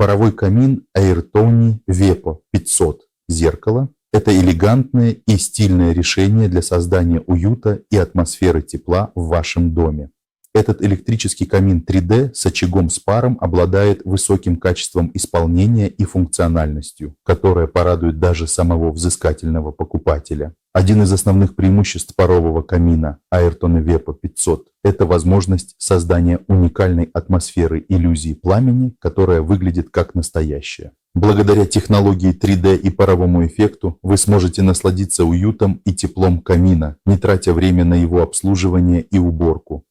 Паровой камин Airtoni Vepo 500 зеркало – это элегантное и стильное решение для создания уюта и атмосферы тепла в вашем доме. Этот электрический камин 3D с очагом с паром обладает высоким качеством исполнения и функциональностью, которая порадует даже самого взыскательного покупателя. Один из основных преимуществ парового камина Airtoni Vepo 500 – это возможность создания уникальной атмосферы иллюзии пламени, которая выглядит как настоящая. Благодаря технологии 3D и паровому эффекту вы сможете насладиться уютом и теплом камина, не тратя время на его обслуживание и уборку.